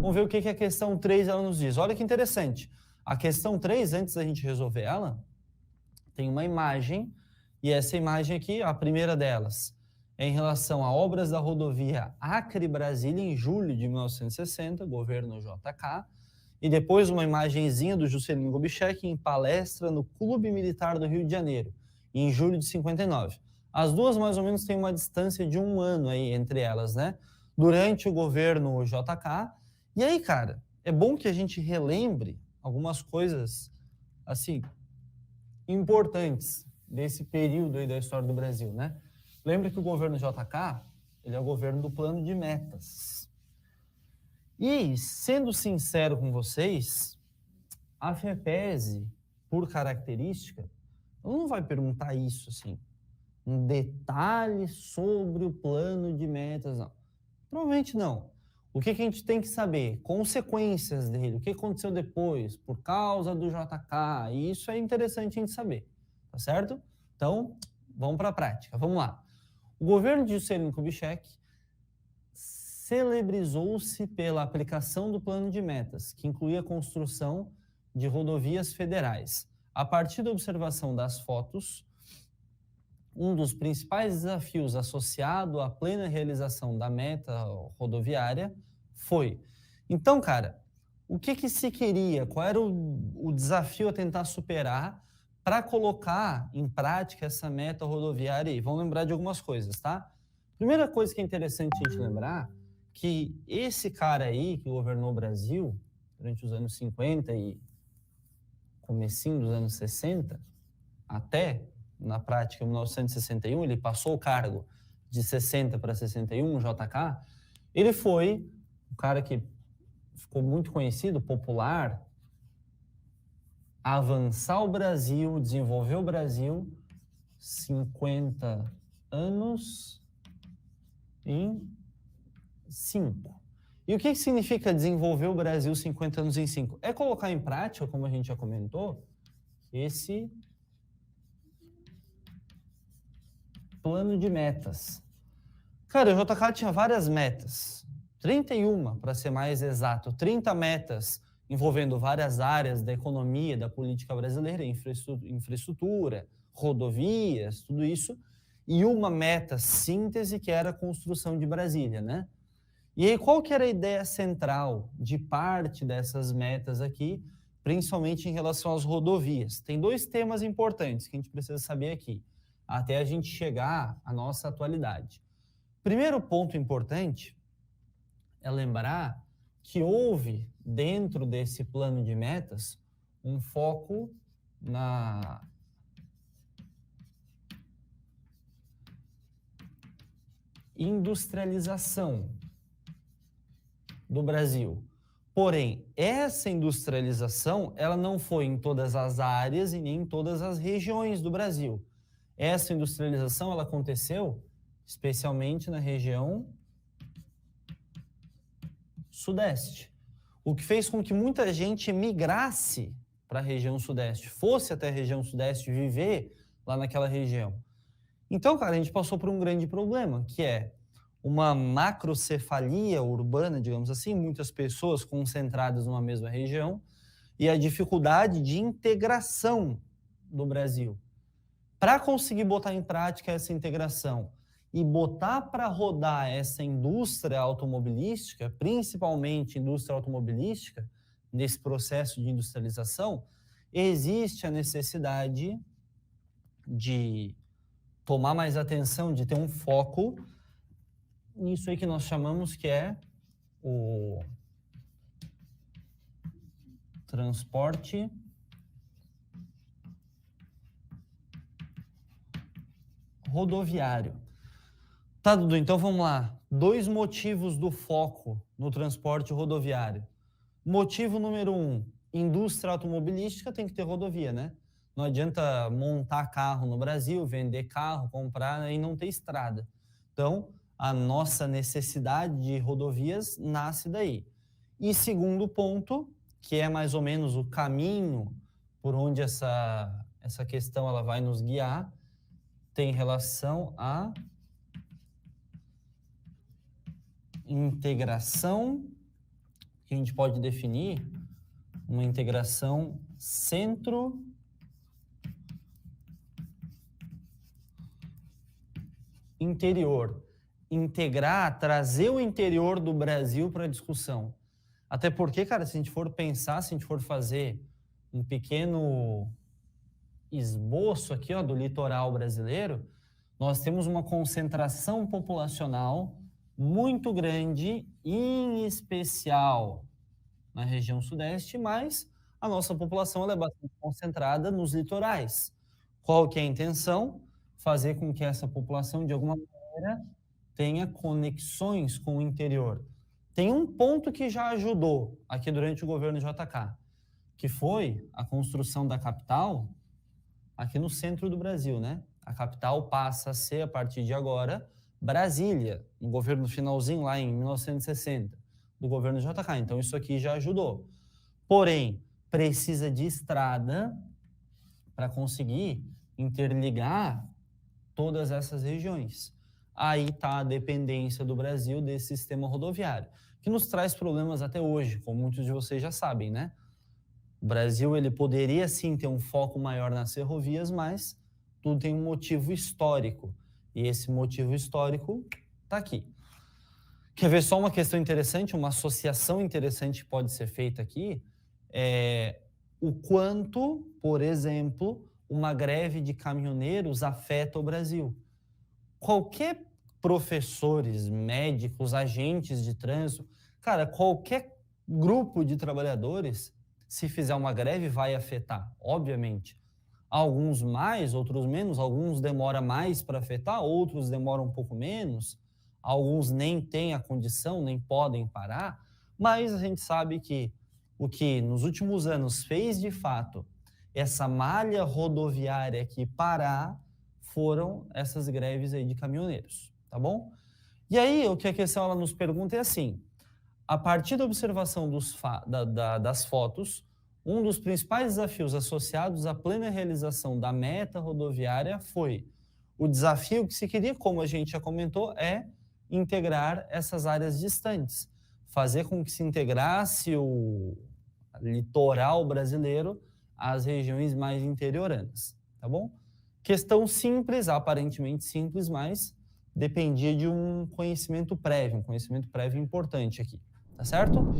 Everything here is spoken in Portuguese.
Vamos ver o que a questão 3 ela nos diz. Olha que interessante. A questão 3, antes da gente resolver ela, tem uma imagem, e essa imagem aqui, a primeira delas, é em relação a obras da rodovia Acre-Brasília em julho de 1960, governo JK, e depois uma imagenzinha do Juscelino Kubitschek em palestra no Clube Militar do Rio de Janeiro, em julho de 59. As duas mais ou menos têm uma distância de 1 ano aí entre elas, né? Durante o governo JK. E aí, cara, é bom que a gente relembre algumas coisas, assim, importantes desse período aí da história do Brasil, né? Lembra que o governo JK, ele é o governo do plano de metas. E, sendo sincero com vocês, a FEPESE, por característica, não vai perguntar isso, assim, um detalhe sobre o plano de metas, não. Provavelmente não. O que a gente tem que saber? Consequências dele, o que aconteceu depois, por causa do JK, e isso é interessante a gente saber, tá certo? Então, vamos para a prática, vamos lá. O governo de Juscelino Kubitschek celebrizou-se pela aplicação do plano de metas, que incluía a construção de rodovias federais. A partir da observação das fotos, um dos principais desafios associado à plena realização da meta rodoviária foi... Então, cara, o que se queria? Qual era o desafio a tentar superar para colocar em prática essa meta rodoviária aí? Vamos lembrar de algumas coisas, tá? Primeira coisa que é interessante a gente lembrar, que esse cara aí que governou o Brasil durante os anos 50 e comecinho dos anos 60, até, na prática, em 1961, ele passou o cargo de 60 para 61, JK, ele foi um cara que ficou muito conhecido, popular, avançar o Brasil, desenvolver o Brasil, 50 anos em 5. E o que significa desenvolver o Brasil 50 anos em 5? É colocar em prática, como a gente já comentou, esse plano de metas. Cara, o JK tinha várias metas, 31 para ser mais exato, 30 metas envolvendo várias áreas da economia, da política brasileira, infraestrutura, rodovias, tudo isso, e uma meta síntese que era a construção de Brasília, né? E aí, qual que era a ideia central de parte dessas metas aqui, principalmente em relação às rodovias? Tem 2 temas importantes que a gente precisa saber aqui, até a gente chegar à nossa atualidade. Primeiro ponto importante é lembrar que houve, dentro desse plano de metas, um foco na industrialização do Brasil. Porém, essa industrialização, ela não foi em todas as áreas e nem em todas as regiões do Brasil. Essa industrialização, ela aconteceu especialmente na região sudeste, o que fez com que muita gente migrasse para a região sudeste, fosse até a região sudeste viver lá naquela região. Então, cara, a gente passou por um grande problema, que é uma macrocefalia urbana, digamos assim, muitas pessoas concentradas numa mesma região, e a dificuldade de integração do Brasil. Para conseguir botar em prática essa integração e botar para rodar essa indústria automobilística, principalmente indústria automobilística, nesse processo de industrialização, existe a necessidade de tomar mais atenção, de ter um foco nisso aí que nós chamamos que é o transporte rodoviário. Tá, Dudu, então vamos lá. 2 motivos do foco no transporte rodoviário. Motivo número 1, indústria automobilística tem que ter rodovia, né? Não adianta montar carro no Brasil, vender carro, comprar e não ter estrada. Então, a nossa necessidade de rodovias nasce daí. E segundo ponto, que é mais ou menos o caminho por onde essa questão ela vai nos guiar, tem relação à integração, que a gente pode definir uma integração centro-interior. Integrar, trazer o interior do Brasil para a discussão. Até porque, cara, se a gente for pensar, se a gente for fazer um pequeno esboço aqui, ó, do litoral brasileiro, nós temos uma concentração populacional muito grande, em especial na região sudeste, mas a nossa população ela é bastante concentrada nos litorais. Qual que é a intenção? Fazer com que essa população, de alguma maneira, tenha conexões com o interior. Tem um ponto que já ajudou aqui durante o governo JK, que foi a construção da capital aqui no centro do Brasil, né? A capital passa a ser, a partir de agora, Brasília, no governo finalzinho lá em 1960, do governo JK. Então isso aqui já ajudou. Porém, precisa de estrada para conseguir interligar todas essas regiões. Aí está a dependência do Brasil desse sistema rodoviário, que nos traz problemas até hoje, como muitos de vocês já sabem, né? O Brasil ele poderia sim ter um foco maior nas ferrovias, mas tudo tem um motivo histórico. E esse motivo histórico está aqui. Quer ver só uma questão interessante, uma associação interessante que pode ser feita aqui? O quanto, por exemplo, uma greve de caminhoneiros afeta o Brasil. Qualquer professores, médicos, agentes de trânsito, cara, qualquer grupo de trabalhadores, se fizer uma greve, vai afetar, obviamente. Alguns mais, outros menos, alguns demora mais para afetar, outros demoram um pouco menos, alguns nem têm a condição, nem podem parar, mas a gente sabe que o que nos últimos anos fez de fato essa malha rodoviária aqui parar foram essas greves aí de caminhoneiros, tá bom? E aí o que a questão ela nos pergunta é assim, a partir da observação das fotos, um dos principais desafios associados à plena realização da meta rodoviária foi o desafio que se queria, como a gente já comentou, é integrar essas áreas distantes, fazer com que se integrasse o litoral brasileiro às regiões mais interioranas, tá bom? Questão simples, aparentemente simples, mas dependia de um conhecimento prévio importante aqui, tá certo?